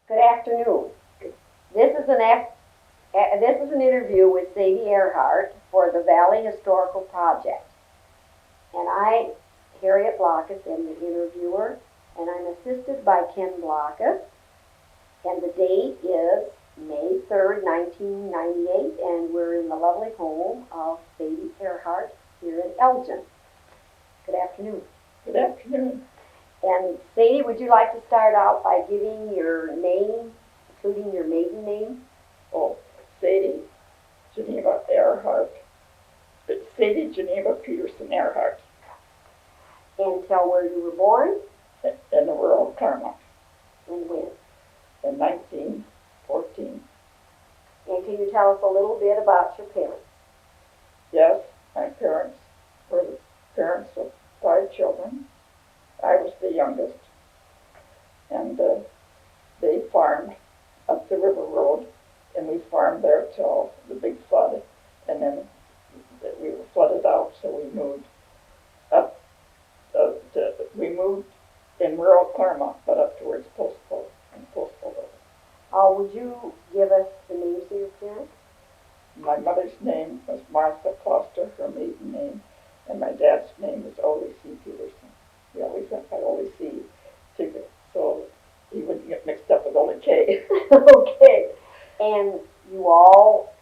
Good afternoon. This is an this is an interview with Sadie Erhardt for the Valley Historical Project. And I, Harriet Blockus, am the interviewer, and I'm assisted by Ken Blockus. And the date is May 3rd, 1998, and we're in the lovely home of Sadie Erhardt here in Elgin. Good afternoon. Good afternoon. And Sadie, would you like to start out by giving your name, including your maiden name? Oh, Sadie Geneva Erhardt. Sadie Geneva Peterson Erhardt. And tell where you were born? In the rural Carmel. And when? In 1914. And can you tell us a little bit about your parents? Yes, my parents were the parents of 5 children. I was the youngest. And they farmed up the river road, and we farmed there till the big flood. And then we were flooded out, so we moved up. We moved in rural Claremont, but up towards Postville. Would you give us the names of your parents? My mother's name was Martha Foster, her maiden name, and my dad's name was Ole C. Peterson. We always went by Ole C. so he wouldn't get mixed up with Ole K. Okay. And you all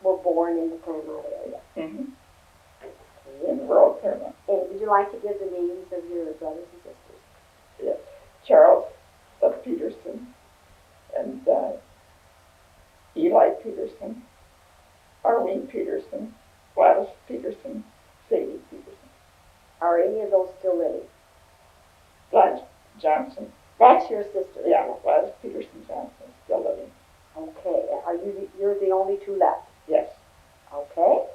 were born in the Claremont area? Mm-hmm. In rural Claremont. And would you like to give the names of your brothers and sisters? Yeah. Charles Peterson and Eli Peterson, Arlene Peterson, Gladys Peterson, Sadie Peterson. Are any of those still living? Gladys Johnson. That's your sister? Yeah, Gladys Peterson Johnson is still living. Okay. You're the only two left? Yes. Okay.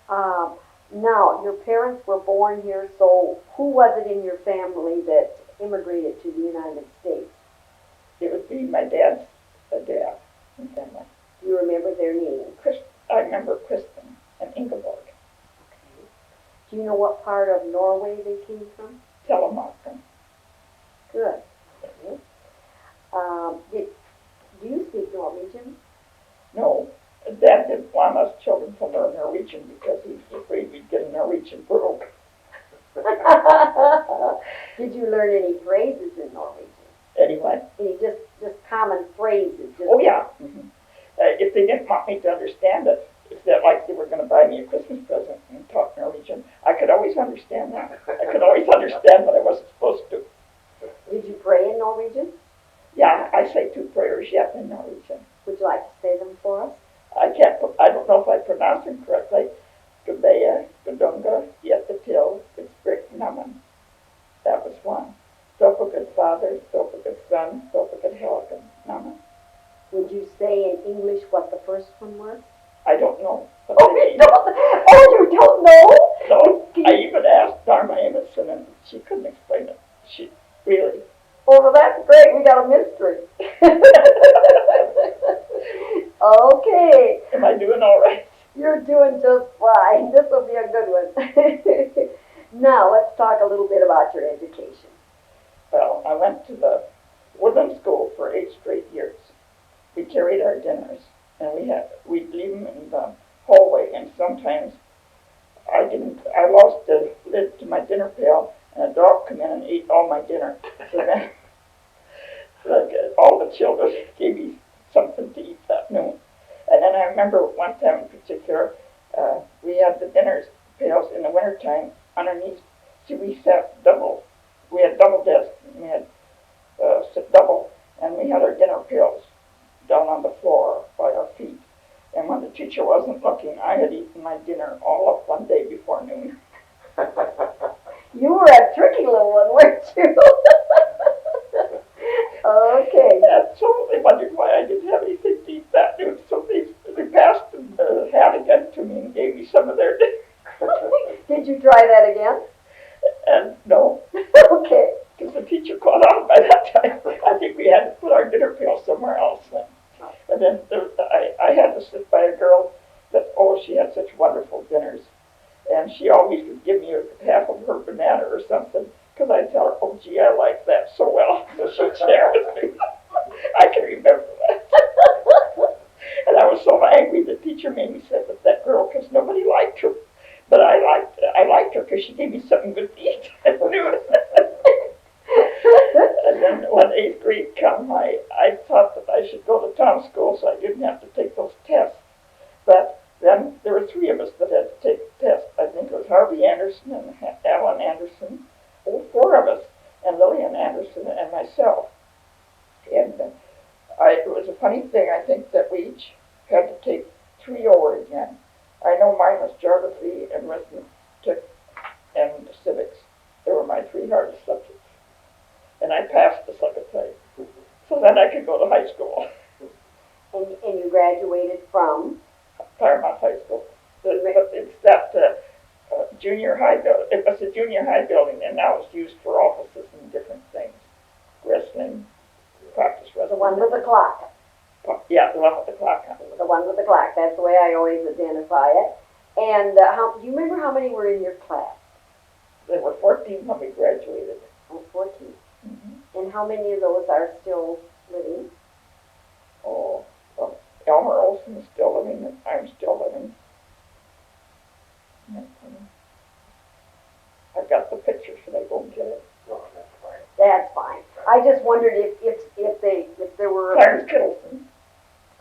Now, your parents were born here, so who was it in your family that immigrated to the United States? It would be my dad's dad and family. Do you remember their names? I remember Kristen and Ingeborg. Okay. Do you know what part of Norway they came from? Telemarken. Good. Okay. Do you speak Norwegian? No. Dad didn't want us children to learn Norwegian because he was afraid we'd get a Norwegian brogue. Did you learn any phrases in Norwegian? Anyway. Any just common phrases? Oh, yeah. Mm-hmm. If they didn't want me to understand it, if that like they were going to buy me a Christmas present and talk Norwegian, I could always understand that. I could always understand what I wasn't supposed to. Did you pray in Norwegian? Yeah, I say 2 prayers yet in Norwegian. Would you like to say them for us? I don't know if I pronounce them correctly. Gabea, Gadunga, Yetatil, Gudsprik Naman. That was one. Stoppagud Father, Stoppagud Son, Stoppagud Helgen Naman. Would you say in English what the first one was? I don't know. You don't know? No, I even asked Dharma Amundsen and she couldn't explain it. She really. Oh, well, that's great. We got a mystery. Okay. Am I doing all right? You're doing just fine. This will be a good one. Now, let's talk a little bit about your education. Well, I went to the woodland school for 8 straight years. We carried our dinners, and we'd leave them in the hallway, and sometimes I lost the lid to my dinner pail, and a dog came in and ate all my dinner. So then, all the children gave me something to eat that noon. And then I remember one time in particular, we had the dinner pails in the wintertime underneath. See, we sat double. We had double desks, and we had sit double, and we had our dinner pails down on the floor by our feet. And when the teacher wasn't looking, I had eaten my dinner all up one day before noon. You were a tricky little one, weren't you? Okay. And so they wondered why I didn't have anything to eat that noon. So they passed the hat again to me and gave me some of their dinner. Did you try that again? And no. Okay. Because the teacher caught on by that time. I think we had to put our dinner pail somewhere else then. But then I had to sit by a girl that, she had such wonderful dinners. And she always would give me half of her banana or something, because I'd tell her, oh, gee, I like that so well. So she'd share with me. I can when 8th grade come, I thought that I should go to town school so I didn't have to take those tests. But then there were 3 of us that had to take the test. I think it was Harvey Anderson and Alan Anderson, 4 of us, and Lillian Anderson and myself. And it was a funny thing, I think, that we each had to take 3 over again. I know mine was geography and arithmetic and civics. They were my 3 hardest subjects. And I passed the second time. So then I could go to high school. And you graduated from? Claremont High School. It's that junior high building. It was a junior high building, and now it's used for offices and different things. Wrestling, practice wrestling. The one with the clock. Yeah, the one with the clock. The one with the clock. That's the way I always identify it. And do you remember how many were in your class? There were 14 when we graduated. Oh, 14. Mm-hmm. And how many of those are still living? Oh, well, Elmer Olson is still living, and I'm still living. I've got the picture. Should I go and get it? No, that's fine. That's fine. I just wondered if there were. Clarence Kittleson.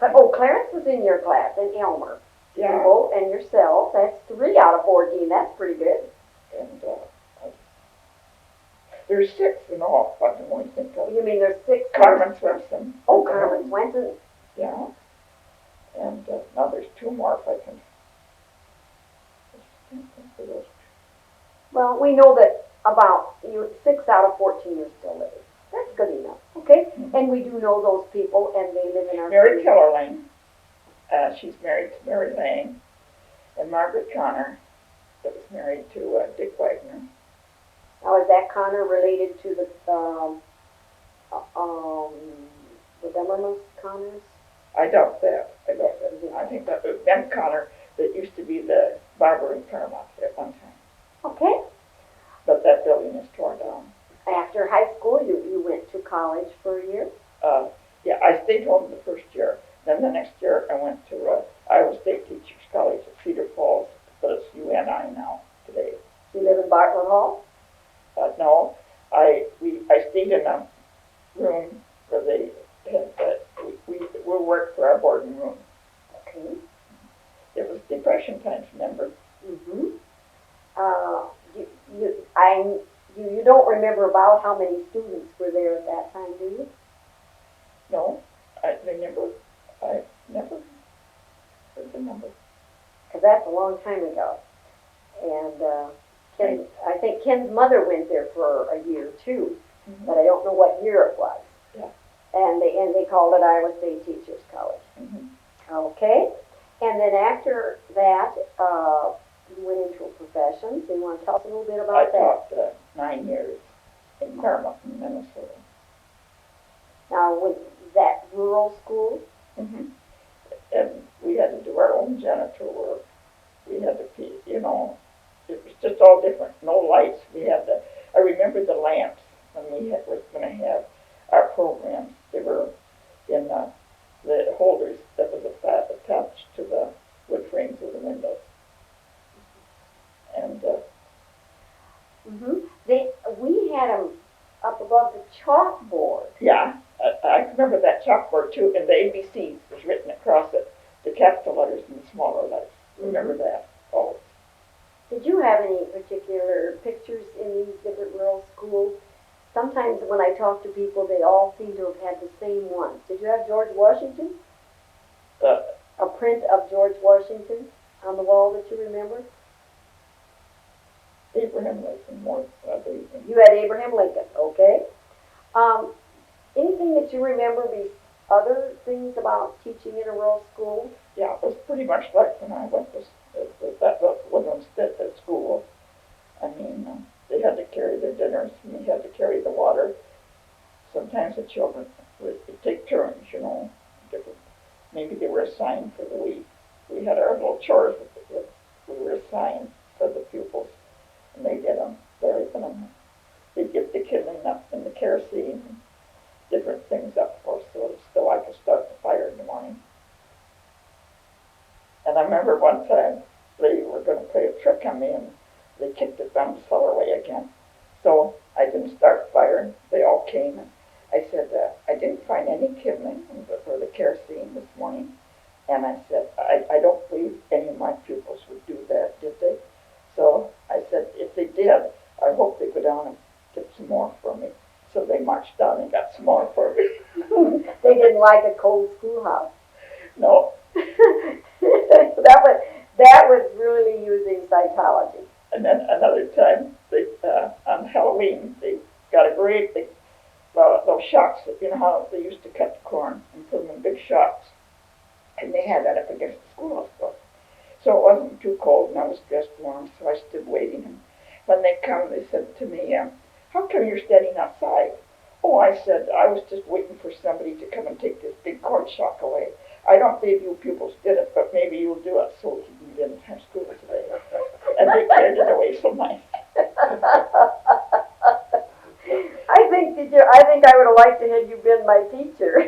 Oh, Clarence was in your class, and Elmer. Yeah. And yourself. That's 3 out of 14. That's pretty good. And there's 6 in all. I can only think of. You mean there's 6? Carmen Swenson. Oh, Carmen Swenson. Yeah. And now there's 2 more if I can. Well, we know that about 6 out of 14 are still living. That's good enough, okay? Mm-hmm. And we do know those people, and they live in our Mary community. Kellerling. She's married to Mary Lang. And Margaret Connor, that was married to Dick Wagner. Now, is that Connor related to the Dummermus Connors? I doubt that. I think that was Ben Connor that used to be the barber in Carmel at one time. Okay. But that building is torn down. After high school, you went to college for a year? Yeah, I stayed home the first year. Then the next year I went to Iowa State Teachers College at Cedar Falls, but it's UNI now today. You live in Bartlett Hall? No, I stayed in a room where they had we worked for our boarding room. Okay. It was Depression times, remember? Mm-hmm. You don't remember about how many students were there at that time, do you? No, I never heard the number. Because that's a long time ago. And I think Ken's mother went there for a year too, Mm-hmm. but I don't know what year it was. Yeah. And they called it Iowa State Teachers College. Mm-hmm. Okay. And then after that, you went into a profession. So you want to tell us a little bit about I that? taught 9 years in Carmel, Minnesota. Now, was that rural school? Mm-hmm. And we had to do our own janitor work. We had to, it was just all different. No lights. I remember the lamps when we were going to have our programs. They were in the holders that was attached to the wood frames of the windows. And We had them up above the chalkboard. yeah, I remember that chalkboard too, and the ABCs was written across it, the capital letters and the smaller letters. Remember that? Oh. Did you have any particular pictures in these different rural schools? Sometimes when I talk to people, they all seem to have had the same ones. Did you have George Washington? A print of George Washington on the wall that you remember? Abraham Lincoln, more, I believe. You had Abraham Lincoln, okay. Anything that you remember other things about teaching in a rural school? Yeah, it was pretty much like when I went to that was at school. I mean, they had to carry their dinners, and we had to carry the water. Sometimes the children would take turns, different. Maybe they were assigned for the week. We had our little chores that we were assigned for the pupils, and they did them. They'd get the kindling up and the kerosene and different things up for us so I could start the fire in the morning. And I remember one time they were going to play a trick on me, and they kicked it down the cellarway again. So I didn't start firing. They all came, and I said, marched down and got some more for me. They didn't like a cold schoolhouse. No. That was really using psychology. And then another time, on Halloween, they got a great big, those shocks, you know how they used to cut the corn and put them in big shocks. And they had that up against the schoolhouse door. So it wasn't too cold and I was dressed warm, so I stood waiting. And when they come, they said to me, how come you're standing outside? Oh, I said, I was just waiting for somebody to come and take this big corn shock away. I don't believe you pupils did it, but maybe you'll do it so you can get into school today. And they carried it away so nice. I think I would have liked to have you been my teacher.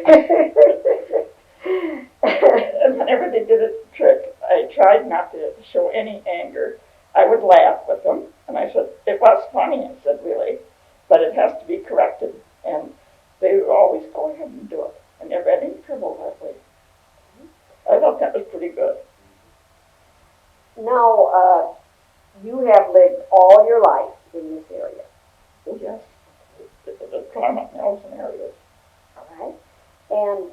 And whenever they did a trick, I tried not to show any anger. I would laugh with them, and I said, it was funny, I said, really, but it has to be corrected. And they would always go ahead and do it, and never had any trouble that way. I thought that was pretty good. Now, you have lived all your life in this area. Oh, yes. The Claremont and Elgin areas. All right. And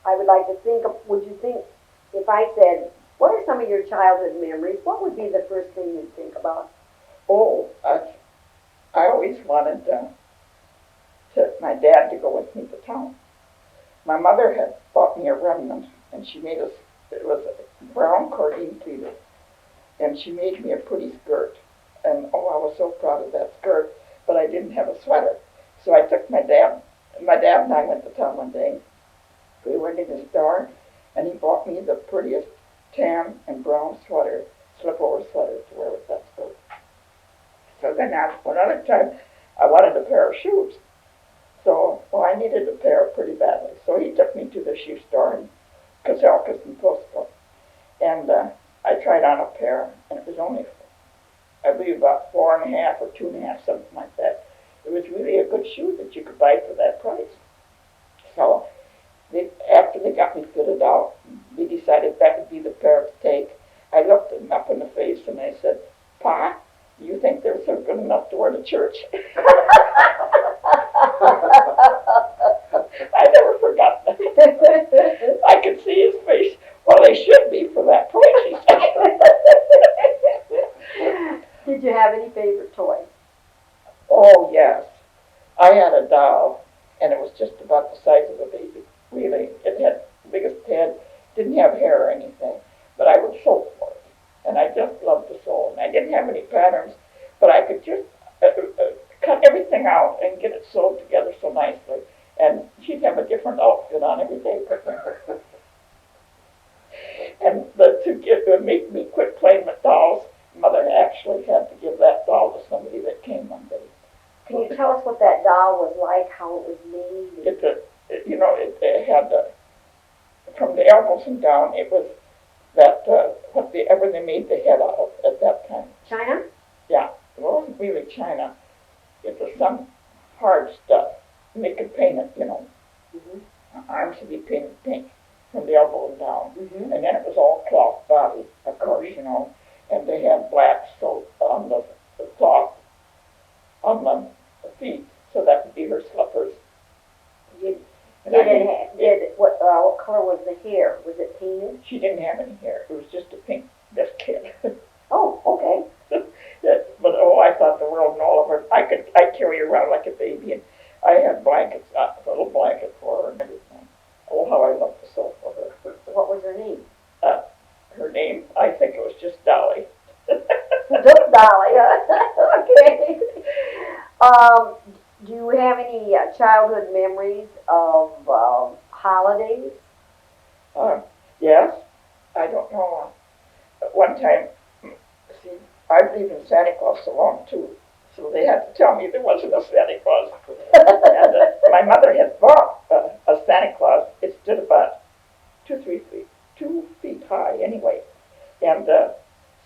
I would like to think of, would you think, if I said, what are some of your childhood memories, what would be the first thing you'd think about? Oh, I always wanted my dad to go with me to town. My mother had bought me a remnant, and she made us, it was a brown cordine pleated, and she made me a pretty skirt. And oh, I was so proud of that skirt, but I didn't have a sweater. So I took my dad and I went to town one day. We went in the store, and he bought me the prettiest tan and brown sweater, slip-over sweater to wear with that skirt. So then another time, I wanted a pair of shoes. So, well, I needed a pair pretty badly. So he took me to the shoe store in Caselcas and Posco. And I tried on a pair, and it was only, I believe, about 4.5 or 2.5, something like that. It was really a good shoe that you could buy for that price. So after they got me fitted out, we decided that would be the pair to take. I looked them up in the face and I said, Pa, do you think they're so good enough to wear to church? I never forgot that. I could see his face. Well, they should be for that price, he said. Did you have any favorite toys? Oh, yes. I had a doll, and it was just about the size of a baby. Really, it had the biggest head, didn't have hair or anything, but I would sew for it, and I just loved to sew. And I didn't have any patterns, but I could just cut everything out and get it sewed together so nicely, and she'd have a different outfit on every day. And to make me quit playing with dolls, Mother actually had to give that doll to somebody that came one day. Can you tell us what that doll was like, how it was made? It had from the elbows and down, it was that, whatever they made the head out of at that time. China? Yeah, it wasn't really China. It was some hard stuff. And they could paint it, Mm-hmm. Arms would be painted pink from the elbow and down. Mm-hmm. And then it was all cloth body, of course, and they had black soap on the cloth on the feet, so that would be her slippers. What color was the hair? Was it painted? She didn't have any hair. It was just a pink bisque kid. Oh, okay. But I thought the world and all of her. I carry her around like a baby, and I had blankets, a little blanket for her and everything. Oh, how I loved to sew for her. What was her name? Her name, I think it was just Dolly. Just Dolly. Okay. Do you have any childhood memories of holidays? Yes. I don't know. One time, see, I believe in Santa Claus so long, too. So they had to tell me there wasn't a Santa Claus. And my mother had bought a Santa Claus. It stood about 2 feet high anyway. And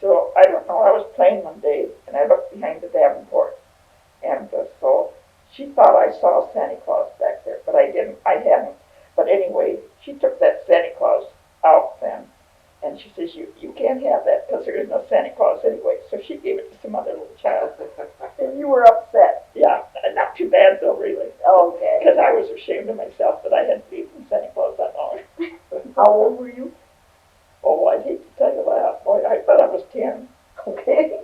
so I don't know, I was playing one day, and I looked behind the Davenport. And so she thought I saw Santa Claus back there, but I hadn't. But anyway, she took that Santa Claus out then, and she says, you can't have that because there is no Santa Claus anyway. So she gave it to some other little child. And you were upset. Yeah, not too bad though, really. Okay. Because I was ashamed of myself that I had believed in Santa Claus that long. How old were you? Oh, I'd hate to tell you that. Boy, I thought I was 10. Okay.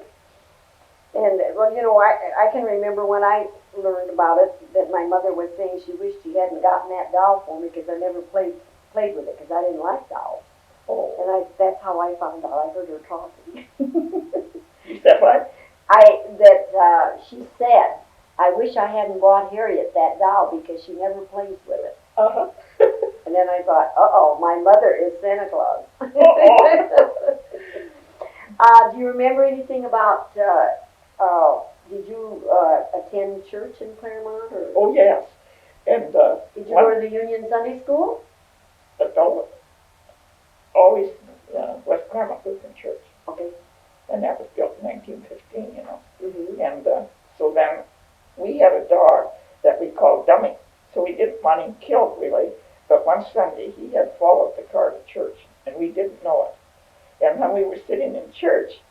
And, well, you know, I can remember when I learned about it that my mother was saying she wished she hadn't gotten that doll for me because I never played with it because I didn't like dolls. Oh. And that's how I found out. I heard her talking. You said what? She said, I wish I hadn't bought Harriet that doll because she never plays with it. Uh-huh. And then I thought, uh-oh, my mother is Santa Claus. Do you remember anything about, did you attend church in Claremont? Or? Oh, yes. And did you go to the Union Sunday School? No, always West Carmel Lutheran Church. Okay. And that was built in 1915, you know. Mm-hmm. And so then we had a dog that we called Dummy. So we didn't want him killed, really. But one Sunday he had followed the car to church, and we didn't know it. And when we were sitting in church,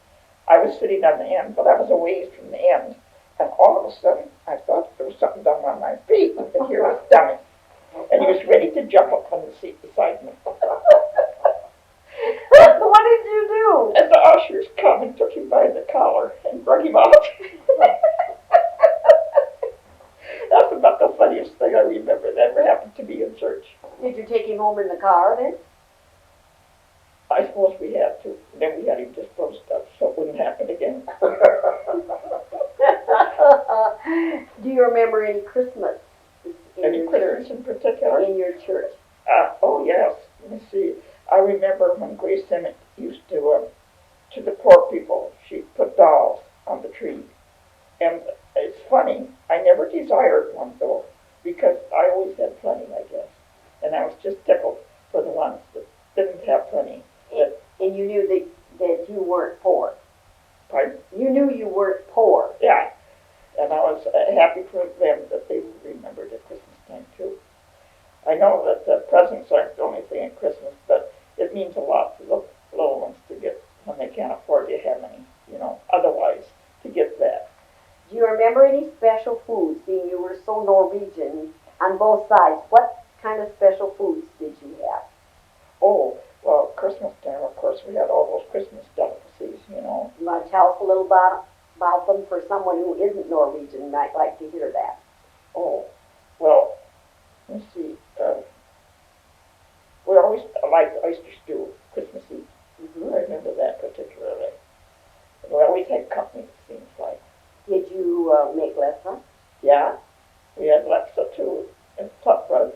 I was sitting on the end, but I was a ways from the end. And all of a sudden, I thought there was something down on my feet, and here was Dummy. And he was ready to jump up on the seat beside me. What did you do? And the ushers come and took him by the collar and brought him out. That's about the funniest thing I remember that ever happened to me in church. Did you take him home in the car then? I suppose we had to. Then we had him disposed of so it wouldn't happen again. Do you remember any Christmas in Any your Christmas church? in particular? In your church? Oh, yes. Let me see. I remember when Grace Emmett used to the poor people, she put dolls on the tree. And it's funny, I never desired one though, because I always had plenty, I guess. And I was just tickled for the ones that didn't have plenty. And you knew that you weren't poor. Pardon? You knew you weren't poor. Yeah. And I was happy for them that they remembered at Christmas time too. I know that the presents aren't the only thing at Christmas, but it means a lot to the little ones to get when they can't afford to have any, you know, otherwise to get that. Do you remember any special foods, being you were so Norwegian on both sides? What kind of special foods did you have? Oh, well, Christmas time, of course, we had all those Christmas delicacies, you know. You want to tell us a little about them for someone who isn't Norwegian might like to hear that? Oh, well, let me see. We always liked oyster stew, Christmas Eve. Mm-hmm. I remember that particularly. And we always had company, it seems like. Did you make lessa? Yeah, we had lepsa too, and puff bread,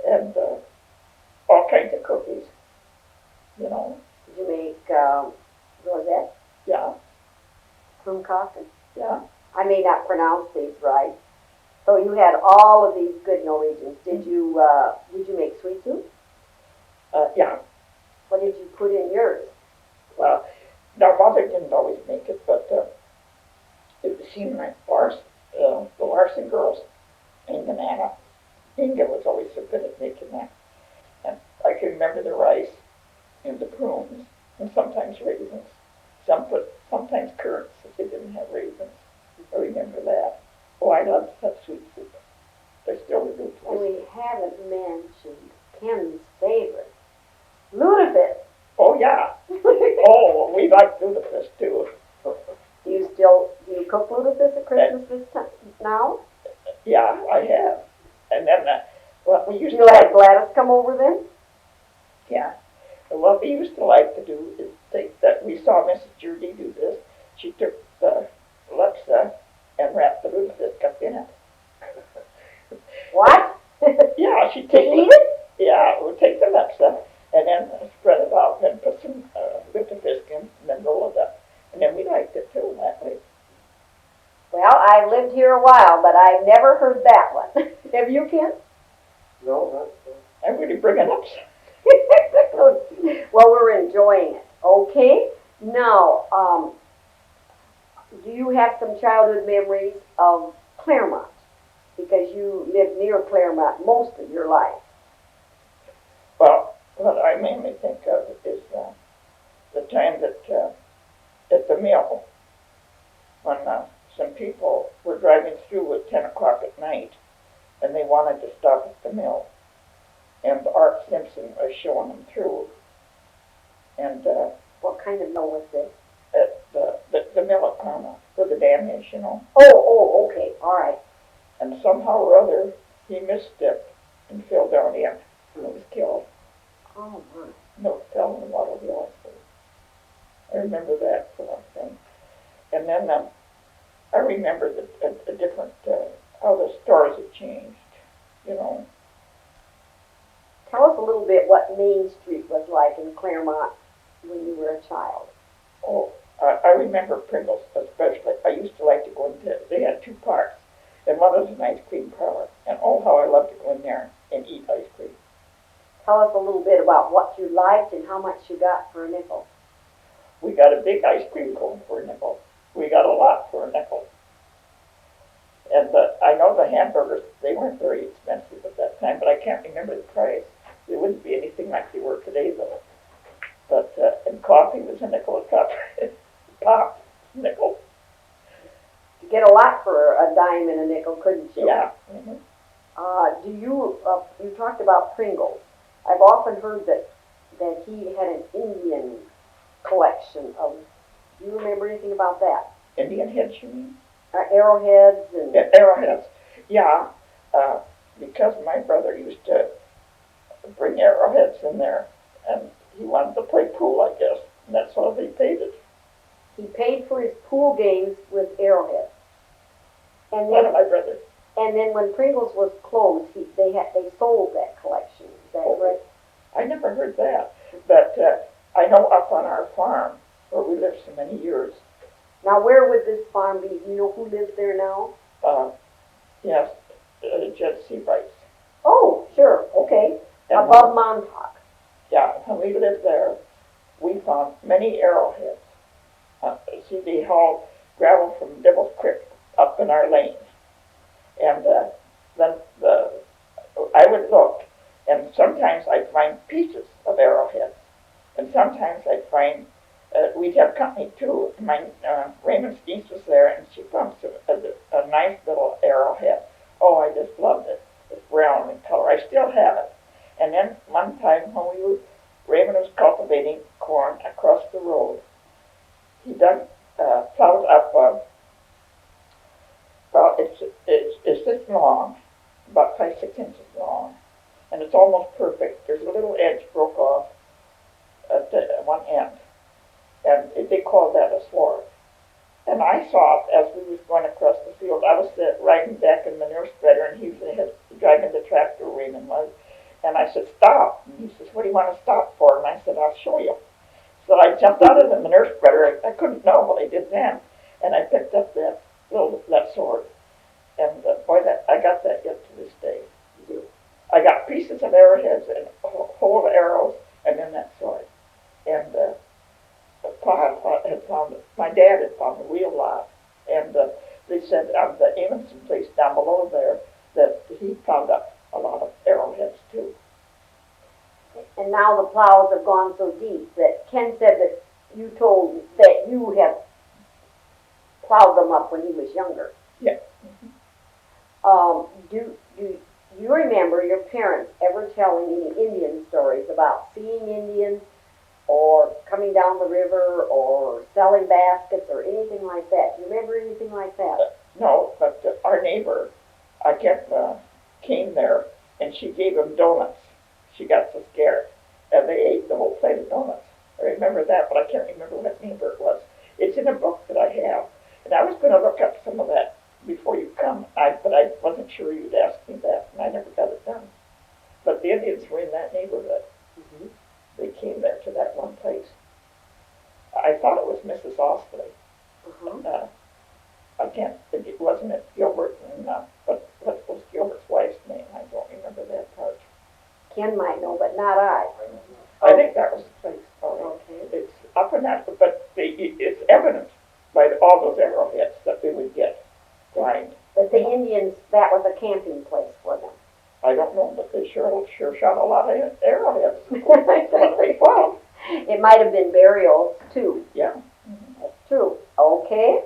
and all kinds of cookies, you know. Did you make rosette? Yeah, Krumkaken? yeah. I may not pronounce these right. So you had all of these good Norwegians. Did you make sweet soup? Yeah. What did you put in yours? Well, our mother didn't always make it, but it seemed like the Larson girls, Inga and Anna. Inga was always so good at making that. And I can remember the rice and the prunes, and sometimes raisins. Sometimes currants if they didn't have raisins. I remember that. Oh, I loved that sweet soup. I still do. And we haven't mentioned Ken's favorite, lutefisk. Oh, yeah. Oh, we like lutefisk too. Do you cook lutefisk at Christmas this time now? Yeah, I have. And then, what we used You to let Gladys come over then? yeah. And what we used to like to do is think that we saw Mrs. Judy do this. She took the lepsa and wrapped the lutefisk up in it. What? Yeah, she'd To take eat it? Yeah, we'd take the lepsa and then spread it out and put some lutefisk in and then roll it up. And then we liked it too that way. Well, I've lived here a while, but I've never heard that one. Have you, Ken? No, I'm really bringing up. Well, we're enjoying it. Okay. Now, do you have some childhood memories of Claremont? Because you lived near Claremont most of your life. Well, what I mainly think of is the time that at the mill, when some people were driving through at 10 o'clock at night, and they wanted to stop at the mill. And Art Simpson was showing them through. And What kind of mill was this? at the mill at Carmel, where the dam is, you know. Oh, okay, all right. And somehow or other, he misstepped and fell down in and was killed. Oh, my. No, fell in the water wheel. I remember that sort of thing. And then I remember a different, how the stores have changed, you know. Tell us a little bit what Main Street was like in Claremont when you were a child. Oh, I remember Pringles especially. I used to like to go into, they had two parks, and one was an ice cream parlor. And oh, how I loved to go in there and eat ice cream. Tell us a little bit about what you liked and how much you got for a nickel. We got a big ice cream cone for a nickel. We got a lot for a nickel. And I know the hamburgers, they weren't very expensive at that time, but I can't remember the price. They wouldn't be anything like they were today, though. But, and coffee was a nickel a cup. Pop, nickel. You get a lot for a dime and a nickel, couldn't you? Yeah. Mm-hmm. You talked about Pringles. I've often heard that he had an Indian collection of, do you remember anything about that? Indian heads, you mean? Arrowheads and... Yeah, arrowheads. Yeah, because my brother used to bring arrowheads in there, and he wanted to play pool, I guess, and that's how they paid it. He paid for his pool games with arrowheads. And One then, of my brothers. and then when Pringles was closed, they sold that collection. Is that right? I never heard that, but I know up on our farm, where we lived so many years, Now, where would this farm be? Do you know who lives there now? yes, Jed Seabright. Oh, sure, okay. And Above Montauk. yeah, when we lived there, we found many arrowheads. See, they hauled gravel from Devil's Creek up in our lane. And then I would look, and sometimes I'd find pieces of arrowheads. And sometimes I'd find, we'd have company too. My Raymond's niece was there, and she found a nice little arrowhead. Oh, I just loved it. It's brown in color. I still have it. And then one time when Raymond was cultivating corn across the road, he plowed up, well, it's this long, about 5-6 inches long, and it's almost perfect. There's a little edge broke off at one end, and they call that a sward. And I saw it as we was going across the field. I was riding back in the manure spreader, and he was ahead driving the tractor, Raymond was. And I said, stop. And he says, what do you want to stop for? And I said, I'll show you. So I jumped out of the manure spreader. I couldn't know what I did then. And I picked up that sword. And boy, I got that yet to this day. I got pieces of arrowheads and whole arrows, and then that sword. And Pa had found it. My dad had found the wheel lot. And they said on the Amundsen place down below there that he found up a lot of arrowheads too. And now the plows have gone so deep that Ken said that you told that you have plowed them up when he was younger. Yeah. Do you remember your parents ever telling any Indian stories about seeing Indians or coming down the river or selling baskets or anything like that? Do you remember anything like that? No, but our neighbor, I kept, came there, and she gave them donuts. She got so scared, and they ate the whole plate of donuts. I remember that, but I can't remember what neighbor it was. It's in a book that I have, and I was going to look up some of that before you come, but I wasn't sure you'd ask me that, and I never got it done. But the Indians were in that neighborhood. Mm-hmm. They came there to that one place. I thought it was Mrs. Osley. Uh-huh. It wasn't it Gilbert, but what was Gilbert's wife's name? I don't remember that part. Ken might know, but not I. I think that was the place. Okay. It's up in that, but it's evident by all those arrowheads that they would get blind. But the Indians, that was a camping place for them. I don't know, but they sure shot a lot of arrowheads. What they found. It might have been burials, too. Yeah. That's true. Okay.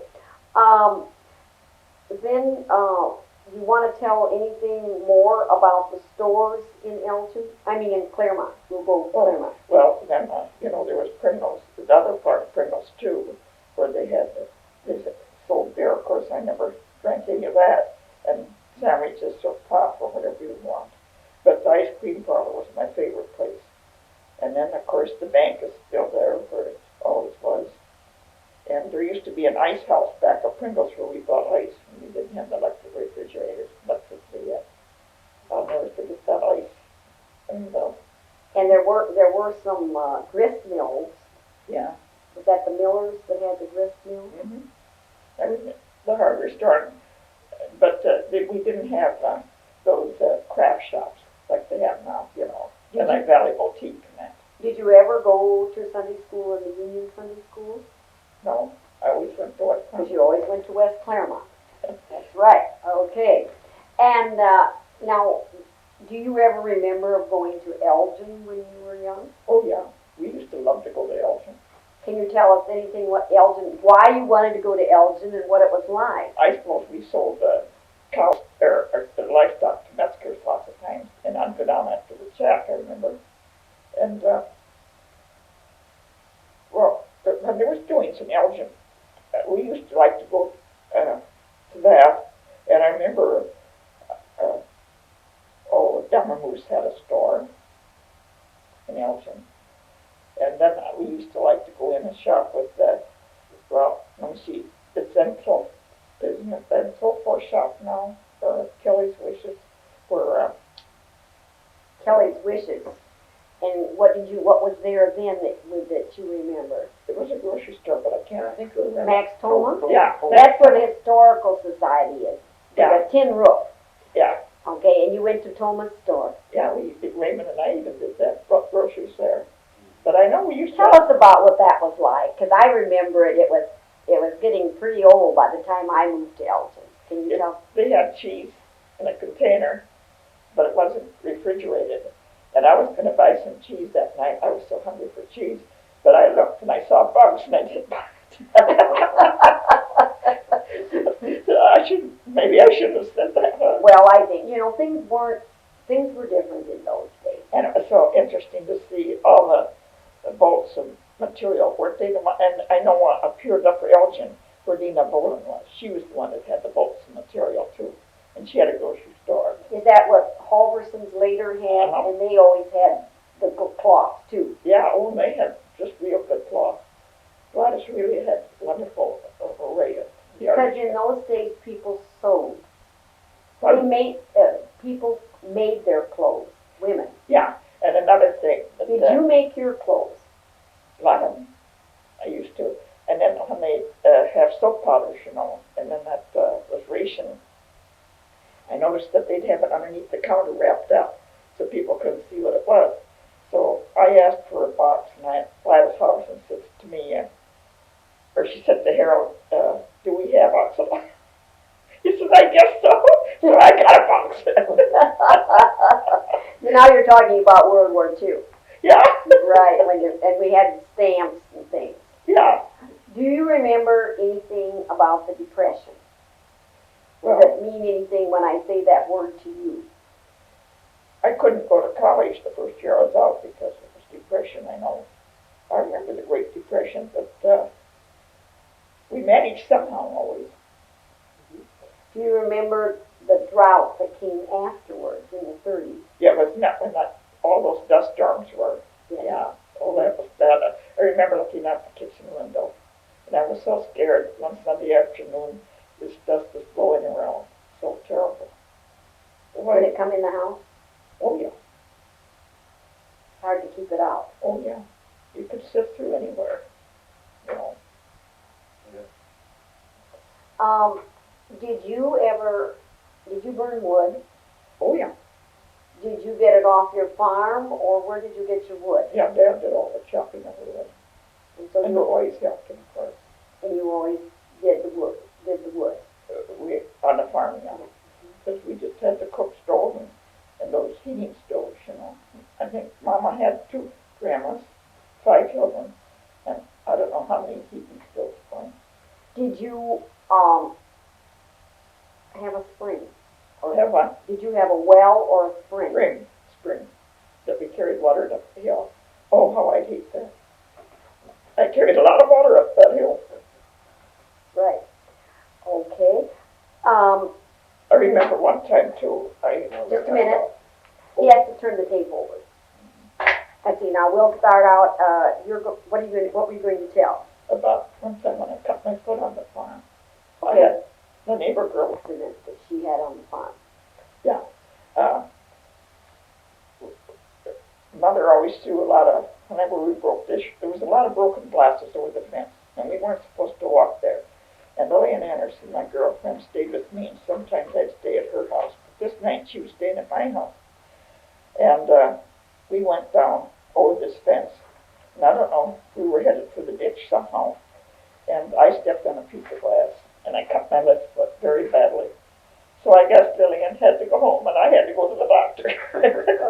then, you wanna tell anything more about the stores in Elgin? I mean, in Claremont, we'll go Claremont. Well, then, there was Pringles, the other part of Pringles too, where they sold beer. Of course, I never drank any of that, and sandwiches or pop or whatever you want. But the ice cream parlor was my favorite place. And then, of course, the bank is still there where it always was. And there used to be an ice house back of Pringles where we bought ice, and we didn't have electric refrigerators, electricity yet. I'll never forget that ice. And, And there were some, grist mills. yeah. Was that the Millers that had the grist mill? Mm-hmm. That was the hardware store. But we didn't have those craft shops like they have now, and like Valley Boutique and that. Did you ever go to Sunday school in the Union Sunday School? No, I always went to West Because Claremont. you always went to West Claremont. That's right, okay. And now, do you ever remember of going to Elgin when you were young? Oh, yeah. We used to love to go to Elgin. Can you tell us anything why you wanted to go to Elgin and what it was like? I suppose we sold cows or the livestock to Metzger's lots of times, and I'd go down after the chat, I remember. And, when there was doings in Elgin, we used to like to go to that, and I remember, Dummer Moose had a store in Elgin, and then we used to like to go in and shop with let me see, isn't it Bensel for shop now, or Kelly's Wishes, where, Kelly's Wishes. And what was there then that you remember? it was a grocery store, but I can't think of the name. Max Toma? Yeah. That's where the Historical Society is. Yeah. The tin roof. Yeah, Okay, and you went to Toma's store. yeah, Raymond and I even did that, bought groceries there. But I know we used to. Tell us about what that was like, because I remember it. It was getting pretty old by the time I moved to Elgin. Can you tell? They had cheese in a container, but it wasn't refrigerated. And I was going to buy some cheese that night. I was so hungry for cheese. But I looked and I saw bugs and I didn't buy it. Maybe I shouldn't have said that. Well, I think, things were different in those days. And it was so interesting to see all the bolts and material. Weren't they the one? And I know up here at Upper Elgin, where Dina Boland was, she was the one that had the bolts and material too. And she had a grocery store. Is that what Halverson's later had? Uh-huh. And they always had the cloth too. Yeah, they had just real good cloth. Gladys really had wonderful array of Because yards. in those days, people sewed. Pardon? People made their clothes, women. Yeah, and another thing. That, Did you make your clothes? A lot of them. I used to. And then when they have soap powders, and then that was ration, I noticed that they'd have it underneath the counter wrapped up so people couldn't see what it was. So I asked for a box, and Gladys Howson said to me, or she said to Harold, do we have box? He said, I guess so. So I got a box. Now you're talking about World War II. Yeah. Right, and we had stamps and things. Yeah. Do you remember anything about the Depression? Well, Does it mean anything when I say that word to you? I couldn't go to college the first year I was out because it was Depression, I know. I remember the Great Depression, but we managed somehow always. Do you remember the drought that came afterwards in the 30s? Yeah, it was not when all those dust storms were. Yes. Yeah, that was that. I remember looking out the kitchen window, and I was so scared one Sunday afternoon. This dust was blowing around, so terrible. Did it come in the house? Oh yeah, Hard to keep it out. oh yeah. You could sift through anywhere. Did you burn wood? Oh yeah. Did you get it off your farm, or where did you get your wood? Yeah, Dad did all the chopping of the wood. And so And you always helped him, of course. always did the wood. We on the farm, yeah. Because we just had the cook stove and those heating stoves, I think Mama had 2 grandmas, 5 children, and I don't know how many heating stoves going. Did you Huh? Did you have a well or a spring? Spring, that we carried water up the hill. Oh, how I hate that. I carried a lot of water up that hill. Right. Okay. I remember one time too, Just a minute. He has to turn the tape over. Let's see, now we'll start out, what were you going to tell? about one time when I cut my foot on the farm. Okay. I had the neighbor girl. Accident that she had on the farm. Yeah. Mother always threw a lot of, whenever we broke this, there was a lot of broken glasses over the fence, and we weren't supposed to walk there. And Lillian Anderson, my girlfriend, stayed with me, and sometimes I'd stay at her house. But this night she was staying at my house. And we went down over this fence, and I don't know, we were headed for the ditch somehow, and I stepped on a piece of glass, and I cut my left foot very badly. So I guess Lillian had to go home, and I had to go to the doctor.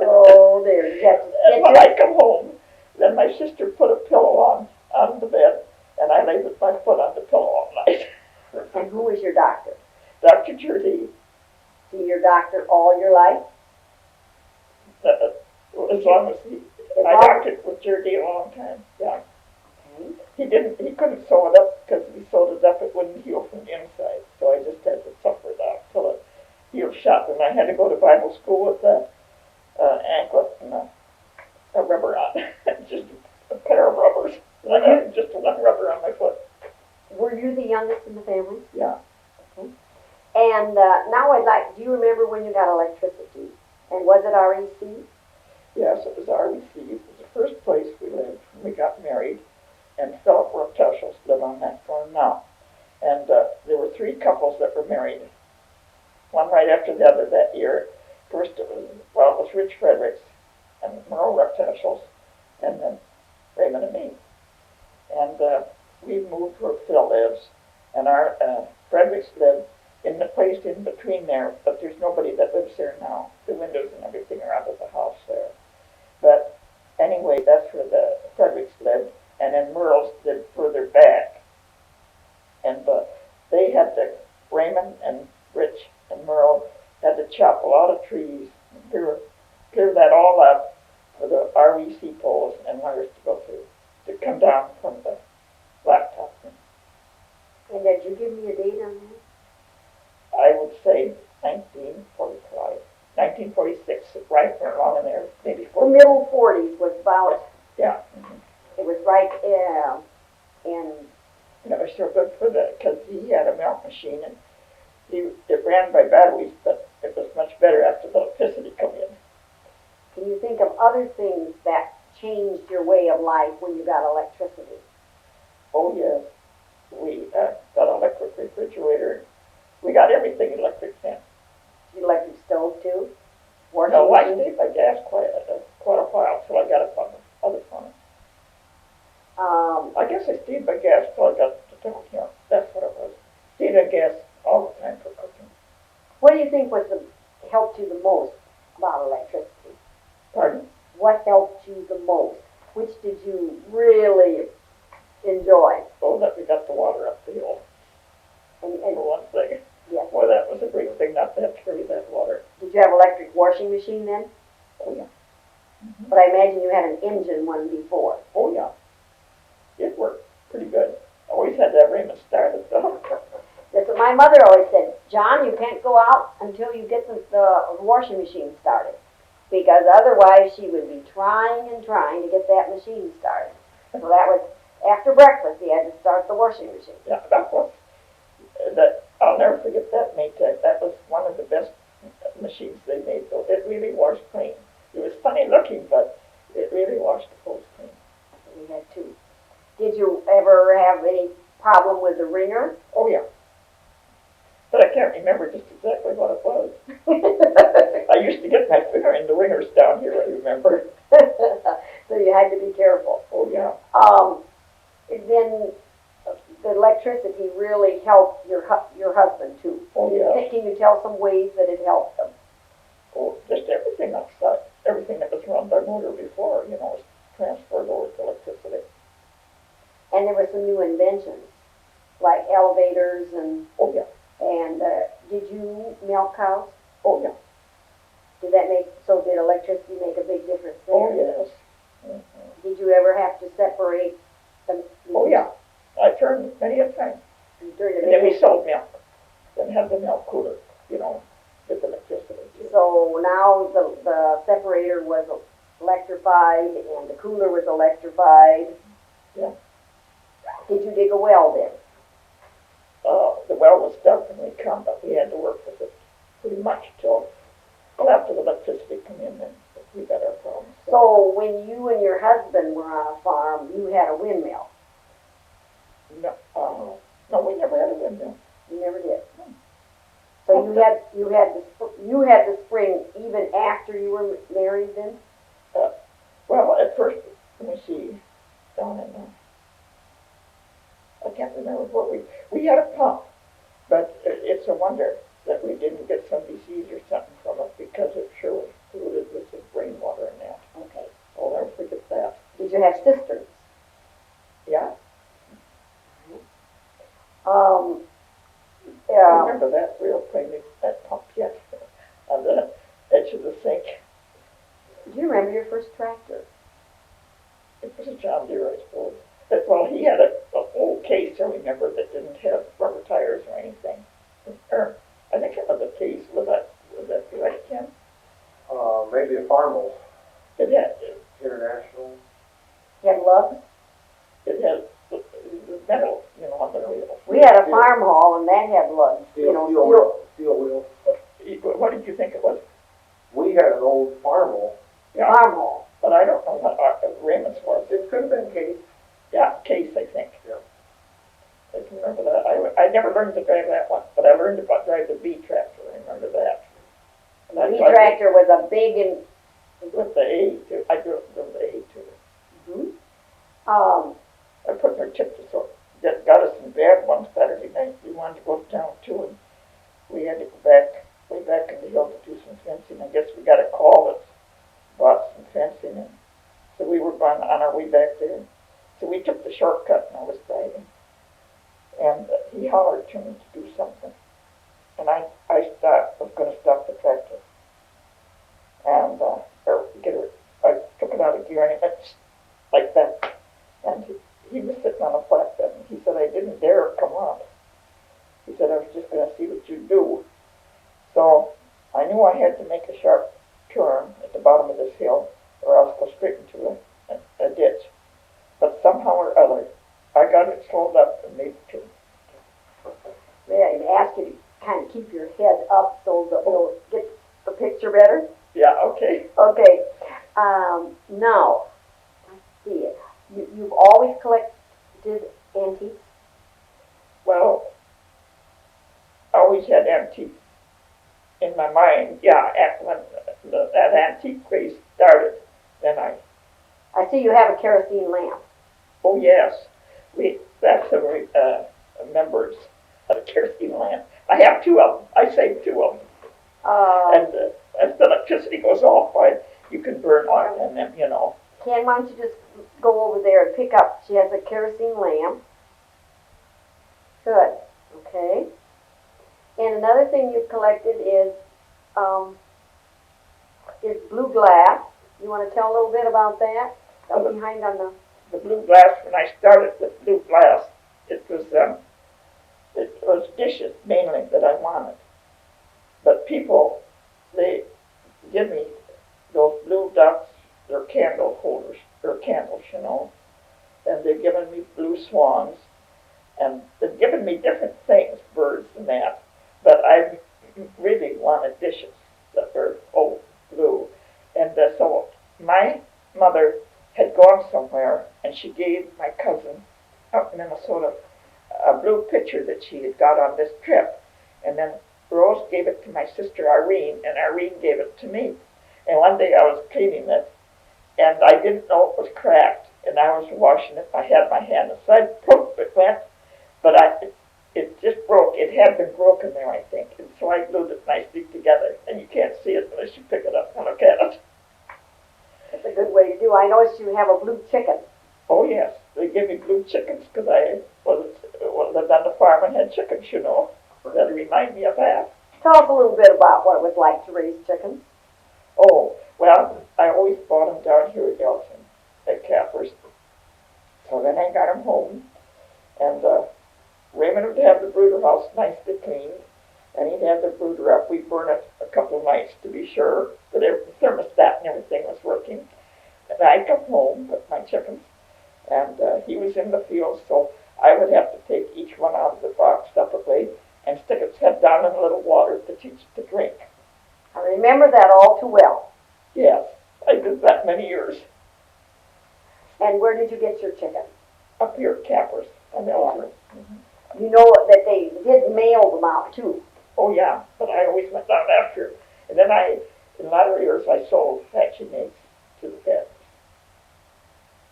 Oh, there, you have to And when I come home, then my sister put a pillow on the bed, and I lay with my foot on the pillow all night. And who was your doctor? Dr. Judy, See your doctor all your life? as long as I doctored with Judy a long time, yeah. Okay. He couldn't sew it up, because if he sewed it up, it wouldn't heal from the inside. So I just had to suffer it out till it healed shut. And I had to go to Bible school with a anklet and a rubber on. Just a pair of rubbers. I had just one rubber on my foot. Were you the youngest in the family? Yeah. Okay. And now do you remember when you got electricity? And was it REC? Yes, it was REC. It was the first place we lived when we got married. And Philip Roteschels live on that farm now. And there were three couples that were married, one right after the other that year. First it was Rich Fredericks and Merle Roteschels, and then Raymond and me. And we moved where Phil lives, and our Fredericks live in the place in between there, but there's nobody that lives there now. The windows and everything are out of the house there. But anyway, that's where the Fredericks lived. And then Merle's lived further back. And they had to, Raymond and Rich and Merle had to chop a lot of trees and clear that all up for the REC poles and wires to go through, to come down from the blacktop. And did you give me a date on that? I would say 1945, 1946, right along in there, maybe The 40. middle 40s was about, Yeah. it was right in, And it was so good for because he had a milk machine, and it ran by batteries, but it was much better after the electricity come in. can you think of other things that changed your way of life when you got electricity? Oh yes, we got an electric refrigerator. We got everything electric then. Electric stove too? No, I stayed by gas quite a while till I got up on the other farm. I guess I stayed by gas till I got to Tokyo. That's what it was. Stayed on gas all the time for cooking. What do you think helped you the most about electricity? Pardon? What helped you the most? Which did you really enjoy? Oh, that we got the water up the hill. And For one thing. yes. Boy, that was a great thing not to have to carry that water. Did you have electric washing machine then? Oh yeah. But I imagine you had an engine one before. Oh yeah. It worked pretty good. Always had to have Raymond started though. That's what my mother always said. John, you can't go out until you get the washing machine started. Because otherwise she would be trying and trying to get that machine started. So that was, after breakfast, you had to start the washing machine. Yeah, I'll never forget that Maytag. That was one of the best machines they made though. It really washed clean. It was funny looking, but it really washed the clothes clean. We had two. Did you ever have any problem with the wringer? Oh yeah. But I can't remember just exactly what it was. I used to get my finger in the ringers down here, I remember. So you had to be careful. Oh yeah. Then the electricity really helped your husband too. Oh yeah. Can you tell some ways that it helped him? Oh, just everything outside. Everything that was run by motor before, was transferred over to electricity. And there were some new inventions, like elevators and. Oh yeah. And did you milk cows? Oh yeah. Did electricity make a big difference there? Oh, yes. Mm-hmm. Did you ever have to separate them? Oh, yeah. I turned many a time. During the And then we day? sold milk. Then had the milk cooler, with electricity. So now the separator was electrified and the cooler was electrified. Yeah. Did you dig a well then? The well was dug when we come, but we had to work with it pretty much till after the electricity come in, then we got our problems. So when you and your husband were on a farm, you had a windmill? No, we never had a windmill. You never did? So you had the spring even after you were married then? Well, at first, let me see, down in I can't remember what we had a pump, but it's a wonder that we didn't get some disease or something from it because it sure was polluted with the rainwater and that. Okay. I'll never forget that. Did you have cisterns? Yeah. Yeah. I remember that real plainly, that pump yet on the edge of the sink. Do you remember your first tractor? It was a John Deere, I suppose. Well, he had a old case, I remember, that didn't have rubber tires or anything. I think it was a case. Was that right, Ken? Maybe a Carmel It had International. You had lugs? it had the metal, on the wheel. We had a farm hall and that had lugs. Steel wheel. What did you think it was? We had an old Carmel. Yeah, Farm hall. but I don't know what Raymond's was. It could have been case. Yeah, case, I think. Yeah. I can remember that. I never learned to drive that one, but I learned to drive the B tractor. I remember that. And The wheat tractor was a big and with the A too. I drove the A too. I put in her tip to sort. Got us in bed one Saturday night. We wanted to go to town too, and we had to go way back in the hill to do some fencing. I guess we got a call that bought some fencing, and so we were on our way back there. So we took the shortcut, and I was driving, and he hollered to me to do something, and I was going to stop the tractor, and I took it out of gear, and it went like that, and he was sitting on a flatbed, and he said, I didn't dare come on. He said, I was just going to see what you'd do. So I knew I had to make a sharp turn at the bottom of this hill, or else go straight into a ditch. But somehow or other, I got it slowed up and made the turn. yeah, I asked you to kind of keep your head up so that you'll get the picture better. Yeah, okay. Okay. Now, let's see. You've always collected antiques? Well, I always had antiques in my mind. Yeah, when that antique craze started, then I see you have a kerosene lamp. oh yes, that's a members of the kerosene lamp. I have two of them. I saved two of them. And as the electricity goes off, you can burn oil in them, Ken, why don't you just go over there and pick up? She has a kerosene lamp. Good. Okay. And another thing you've collected is blue glass. You want to tell a little bit about that? Behind on the blue glass. When I started with blue glass, it was dishes mainly that I wanted. But people, they give me those blue ducks, they're candle holders, they're candles, and they're giving me blue swans, and they've given me different things, birds and that, but I really wanted dishes that were blue. And so my mother had gone somewhere, and she gave my cousin out in Minnesota a blue picture that she had got on this trip, and then Rose gave it to my sister Irene, and Irene gave it to me. And one day I was cleaning it, and I didn't know it was cracked, and I was washing it. I had my hand aside, poof, it went, but it just broke. It had been broken there, I think, and so I glued it nicely together, and you can't see it unless you pick it up and look at it. That's a good way to do. I noticed you have a blue chicken. Oh yes, they give me blue chickens because I lived on the farm and had chickens, That remind me of that. Tell us a little bit about what it was like to raise chickens. here at Elgin, at Cappers. So then I got him home, and Raymond would have the brooder house nicely cleaned, and he'd have the brooder up. We'd burn it a couple of nights to be sure that the thermostat and everything was working. And I'd come home with my chickens, and he was in the field, so I would have to take each one out of the box separately and stick its head down in a little water to teach it to drink. I remember that all too well. Yes, I did that many years. And where did you get your chicken? Up here at Cappers on Elgin. You know that they did mail them out too. Oh yeah, but I always went down after. And then in latter years, I sold hatching eggs to the vets.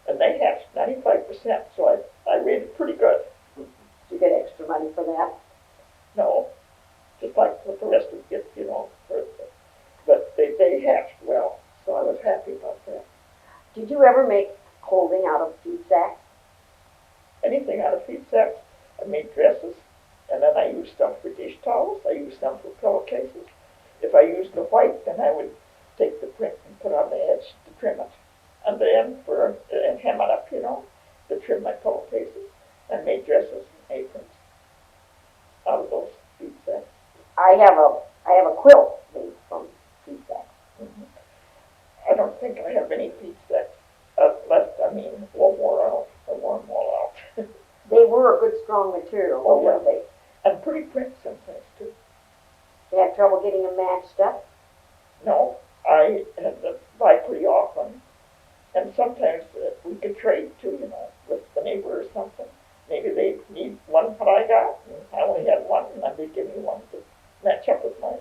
And they hatched 95%, so I rated pretty good. Did you get extra money for that? No, just like what the rest of it, you know. But they hatched well, so I was happy about that. Did you ever make clothing out of feed sacks? Anything out of feed sacks. I made dresses, and then I used some for dish towels. I used some for pillowcases. If I used the white, then I would take the print and put on the edge to trim it. And then and hem it up, you know, to trim my pillowcases. I made dresses and aprons out of those feed sacks. I have a quilt made from feed sacks. I don't think I have any feed sacks left. I mean, all wore out. I wore them all out. They were a good strong material, Oh, yeah. weren't they? And pretty print sometimes, too. You have trouble getting them matched up? No, I had to buy pretty often. And sometimes we could trade, too, you know, with the neighbor or something. Maybe they need one that I got, and I only had one, and then they'd give me one to match up with mine.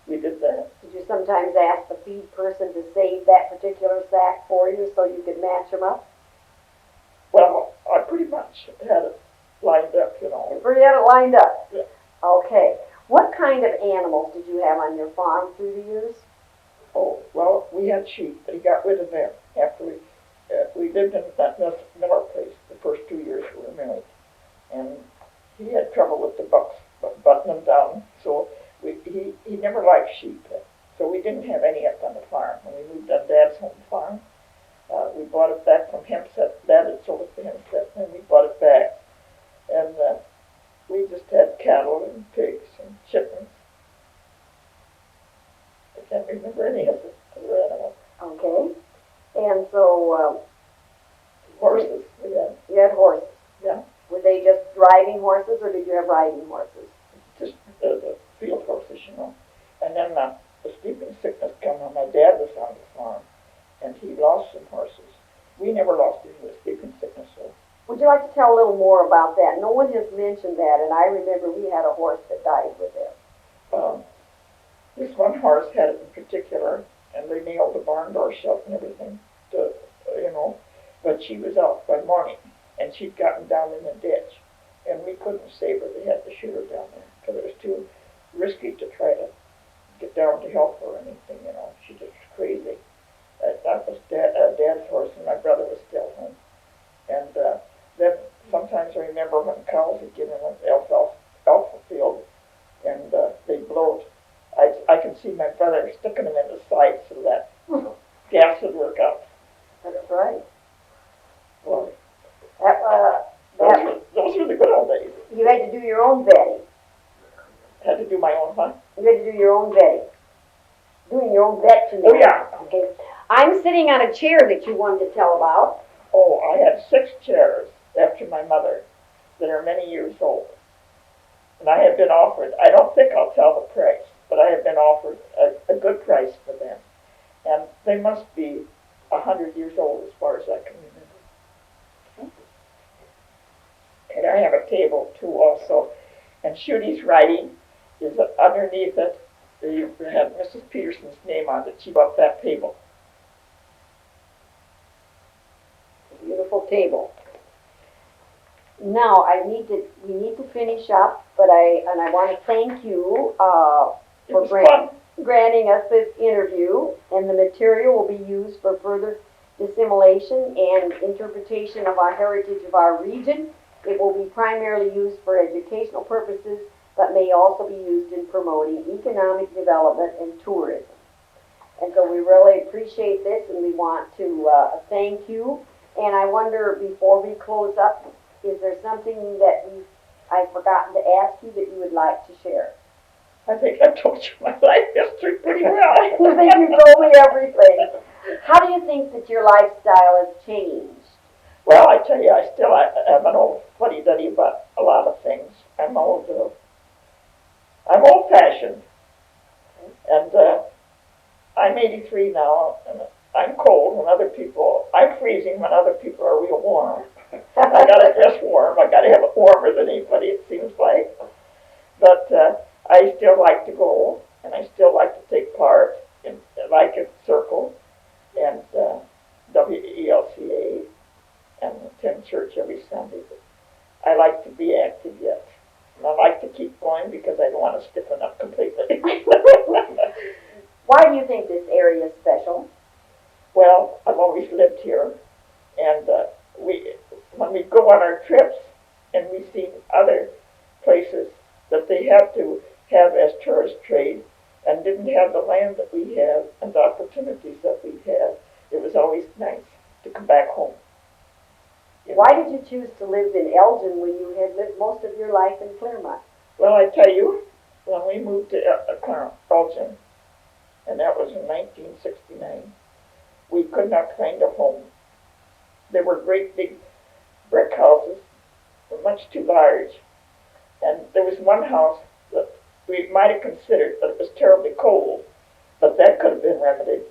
We did that. Did you sometimes ask the feed person to save that particular sack for you so you could match them up? Well, I pretty much had it lined up, you know. You had it lined up? Yeah. Okay. What kind of animals did you have on your farm through the years? Oh, well, we had sheep, but he got rid of them after we lived in that Miller place the first 2 years we were married. And he had trouble with the bucks butting them down, so he never liked sheep. So we didn't have any up on the farm. When we moved on Dad's home farm, we bought it back from Hempstead. Dad had sold it to Hempstead, and we bought it back. And we just had cattle and pigs and chickens. I can't remember any of the other animals. Okay. And so, Horses, we had. you had horses. Yeah. Were they just driving horses, or did you have riding horses? Just the field horses, you know. And then the sleeping sickness came when my dad was on the farm, and he lost some horses. We never lost any with sleeping sickness, so. Would you like to tell a little more about that? No one has mentioned that, and I remember we had a horse that died with it. This one horse had it in particular, and they nailed the barn door shut and everything, to, you know. But she was out by morning, and she'd gotten down in the ditch, and we couldn't save her. They had to shoot her down there because it was too risky to try to get down to help her or anything, you know. She just was crazy. That was Dad's horse, and my brother was still home. And then sometimes I remember when cows would get in the alfalfa field, and they'd blow it. I can see my brother sticking them in the side so that gas would work out. That's right. Well, those were the good old days. You had to do your own vetting. Had to do my own hunt. You had to do your own vetting. Doing your own vet to Oh, yeah. Okay. I'm sitting on a chair that you wanted to tell about. Oh, I had 6 chairs after my mother that are many years old. And I have been offered, I don't think I'll tell the price, but I have been offered a good price for them. And they must be 100 years old as far as I can remember. And I have a table too also. And Shooty's writing is underneath it. You have Mrs. Peterson's name on it. She bought that table. Beautiful table. Now we need to finish up, but I want to thank you It for was fun. granting us this interview, and the material will be used for further dissemination and interpretation of our heritage of our region. It will be primarily used for educational purposes, but may also be used in promoting economic development and tourism. And so we really appreciate this, and we want to thank you. And I wonder, before we close up, is there something that I've forgotten to ask you that you would like to share? I think I told you my life history pretty well. I think you told me everything. How do you think that your lifestyle has changed? Well, I tell you, I still am an old fuddy-duddy about a lot of things. I'm old-fashioned, and I'm 83 now, and I'm cold when I'm freezing when other people are real warm. I gotta dress warm. I gotta have it warmer than anybody, it seems like. But I still like to go, and I still like to take part in, like at Circle and WELCA, and attend church every Sunday. But I like to be active yet. And I like to keep going because I don't want to stiffen up completely. Why do you think this area is special? Well, I've always lived here, and when we go on our trips and we see other places that they have to have as tourist trade and didn't have the land that we have and the opportunities that we have, it was always nice to come back home. Why did you choose to live in Elgin when you had lived most of your life in Claremont? Well, I tell you, when we moved to Elgin, and that was in 1969, we could not find a home. There were great big brick houses, were much too large, and there was one house that we might have considered, but it was terribly cold, but that could have been remedied.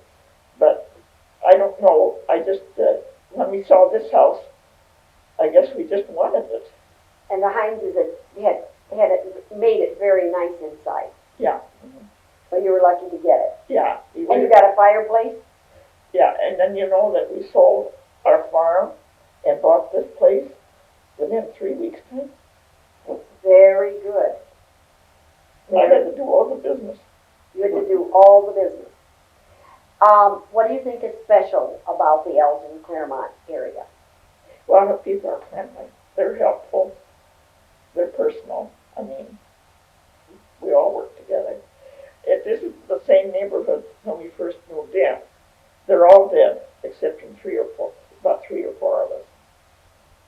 But I don't know, when we saw this house, I guess we just wanted it. And the Hineses made it very nice inside. Yeah. So you were lucky to get it. Yeah. And you got a fireplace? Yeah, and then you know that we sold our farm and bought this place within 3 weeks' time. Very good. I had to do all the business. You had to do all the business. What do you think is special about the Elgin, Claremont area? Well, the people are friendly. They're helpful. They're personal. I mean, we all work together. This is the same neighborhood when we first moved in. They're all dead, except from about three or four of us.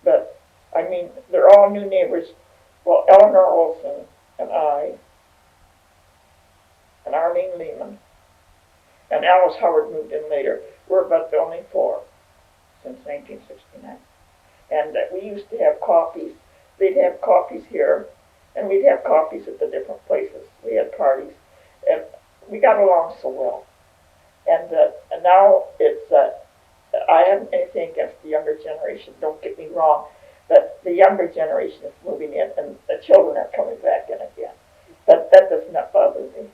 But, I mean, they're all new neighbors. Well, Eleanor Olson and I, and Arlene Lehman, and Alice Howard moved in later. We're about the only four since 1969. And we used to have coffees. They'd have coffees here, and we'd have coffees at the different places. We had parties, and we got along so well. And now it's, I haven't anything against the younger generation, don't get me wrong, but the younger generation is moving in, and the children are coming back in again. But that does not bother me.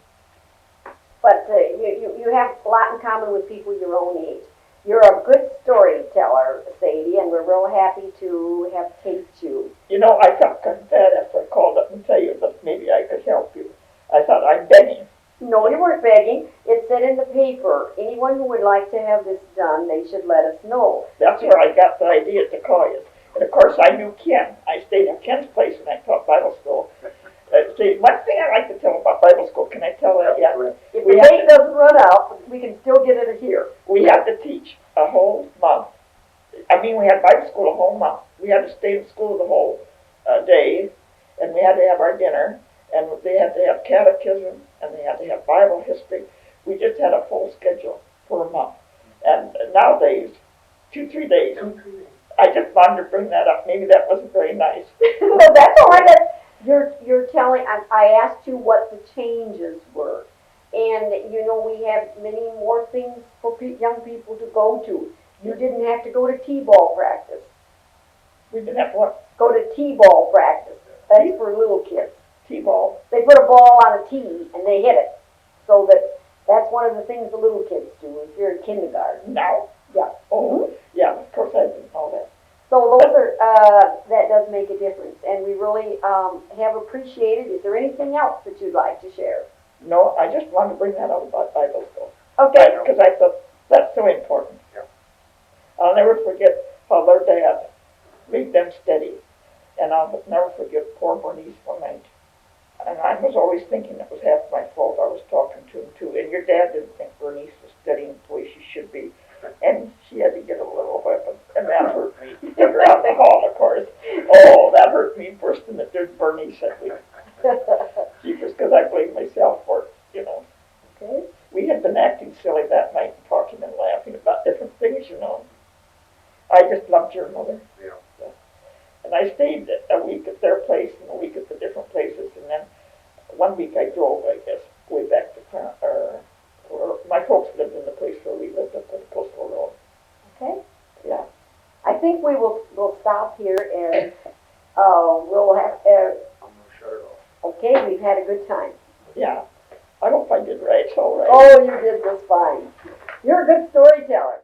But you have a lot in common with people your own age. You're a good storyteller, Sadie, and we're real happy to have taped you. You know, I felt kind of bad after I called up and tell you that maybe I could help you. I thought, I'm begging. No, you weren't begging. It said in the paper, anyone who would like to have this done, they should let us know. That's where I got the idea to call you. And of course, I knew Ken. I stayed at Ken's place when I taught Bible school. See, one thing I like to tell about Bible school, can I tell that yet? If the date doesn't run out, we can still get it here. We had to teach a whole month. I mean, we had Bible school a whole month. We had to stay in school the whole day, and we had to have our dinner, and they had to have catechism, and they had to have Bible history. We just had a full schedule for a month. And nowadays, 2-3 days. I just wanted to bring that up. Maybe that wasn't very nice. No, that's all right. You're telling, I asked you what the changes were. And, you know, we have many more things for young people to go to. You didn't have to go to T-ball practice. We didn't have what? Go to T-ball practice. That's for little kids. T-ball. They put a ball on a tee and they hit it. So that's one of the things the little kids do if you're in kindergarten. Now? Yeah. Oh, yeah, of course I didn't know that. So those are, that does make a difference, and we really have appreciated. Is there anything else that you'd like to share? No, I just wanted to bring that up about Bible school. Okay. Because I thought that's so important. Yeah. I'll never forget how their dad made them steady. And I'll never forget poor Bernice one night. And I was always thinking it was half my fault. I was talking to him too. And your dad didn't think Bernice was studying the way she should be. And she had to get a little weapon. And that hurt me. Took her out in the hall, of course. Oh, that hurt me bursting that there's Bernice at me. Jeepers, because I blamed myself for it, you know. Okay. We had been acting silly that night and talking and laughing about different things, you know. I just loved your mother. Yeah. And I stayed a week at their place and a week at the different places, and then one week I drove, I guess, way back to my folks lived in the place where we lived up on the Coastal Road. Okay. Yeah. I think we'll stop here and we'll have I'm gonna shut it off. okay. We've had a good time. Yeah. I hope I did right. It's all right. Oh, you did just fine. You're a good storyteller.